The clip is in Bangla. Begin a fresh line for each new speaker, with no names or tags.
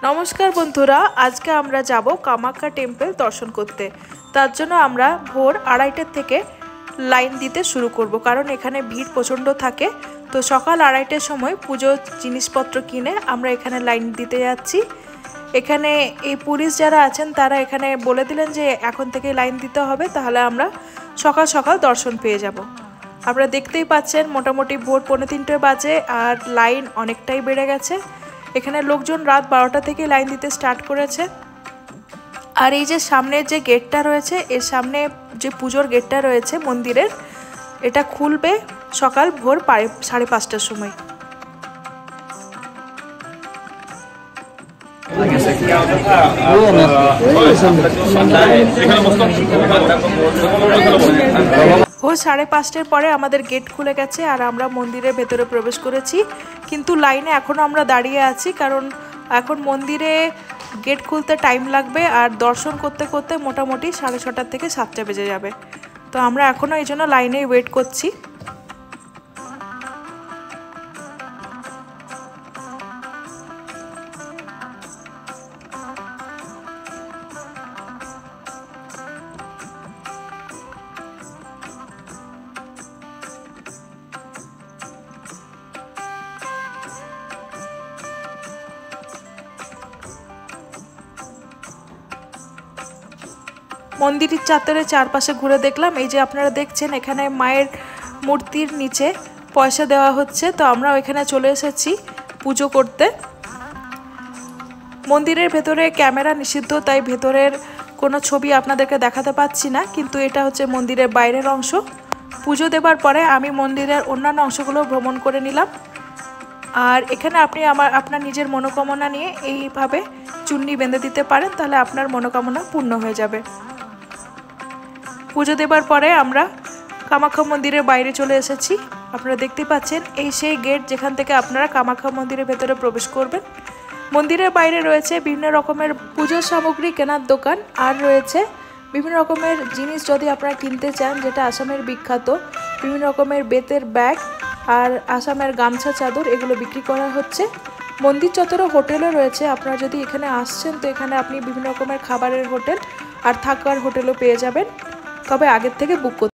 নমস্কার বন্ধুরা, আজকে আমরা যাব কামাখ্যা টেম্পল দর্শন করতে। তার জন্য আমরা ভোর 2:30 থেকে লাইন দিতে শুরু করব, কারণ এখানে ভিড় প্রচণ্ড থাকে। তো সকাল 2:30টার সময় পুজোর জিনিসপত্র কিনে আমরা এখানে লাইন দিতে যাচ্ছি। এখানে এই পুলিশ যারা আছেন তারা এখানে বলে দিলেন যে এখন থেকে লাইন দিতে হবে, তাহলে আমরা সকাল সকাল দর্শন পেয়ে যাব। আপনারা দেখতেই পাচ্ছেন মোটামুটি ভোর 2:45 বাজে আর লাইন অনেকটাই বেড়ে গেছে। এখানে লোকজন রাত 12টা থেকে লাইন দিতে স্টার্ট করেছে। আর এই যে সামনের যে গেটটা রয়েছে, এর সামনে যে পুজোর গেটটা রয়েছে মন্দিরের, এটা খুলবে সকাল ভোর 5:30টার সময়। ভোর 5:30টার পরে আমাদের গেট খুলে গেছে আর আমরা মন্দিরের ভেতরে প্রবেশ করেছি। কিন্তু লাইনে এখনও আমরা দাঁড়িয়ে আছি, কারণ এখন মন্দিরে গেট খুলতে টাইম লাগবে আর দর্শন করতে করতে মোটামুটি 6:30 থেকে 7টা বেজে যাবে। তো আমরা এখনও এই জন্য লাইনে ওয়েট করছি। মন্দিরের চত্বরের চারপাশে ঘুরে দেখলাম। এই যে আপনারা দেখছেন এখানে মায়ের মূর্তির নিচে পয়সা দেওয়া হচ্ছে, তো আমরা ওইখানে চলে এসেছি পুজো করতে। মন্দিরের ভেতরে ক্যামেরা নিষিদ্ধ, তাই ভেতরের কোনো ছবি আপনাদেরকে দেখাতে পাচ্ছি না, কিন্তু এটা হচ্ছে মন্দিরের বাইরের অংশ। পুজো দেবার পরে আমি মন্দিরের অন্যান্য অংশগুলো ভ্রমণ করে নিলাম। আর এখানে আপনি আপনার নিজের মনোকামনা নিয়ে এইভাবে চুন্নি বেঁধে দিতে পারেন, তাহলে আপনার মনোকামনা পূর্ণ হয়ে যাবে। পুজো দেবার পরে আমরা কামাখ্যা মন্দিরের বাইরে চলে এসেছি। আপনারা দেখতে পাচ্ছেন এই সেই গেট যেখান থেকে আপনারা কামাখ্যা মন্দিরের ভেতরে প্রবেশ করবেন। মন্দিরের বাইরে রয়েছে বিভিন্ন রকমের পুজোর সামগ্রী কেনার দোকান, আর রয়েছে বিভিন্ন রকমের জিনিস যদি আপনারা কিনতে চান, যেটা আসামের বিখ্যাত বিভিন্ন রকমের বেতের ব্যাগ আর আসামের গামছা চাদর, এগুলো বিক্রি করা হচ্ছে। মন্দির চত্বরে হোটেলও রয়েছে। আপনারা যদি এখানে আসছেন তো এখানে আপনি বিভিন্ন রকমের খাবারের হোটেল আর থাকার হোটেলও পেয়ে যাবেন, তবে আগের থেকে বুক করতে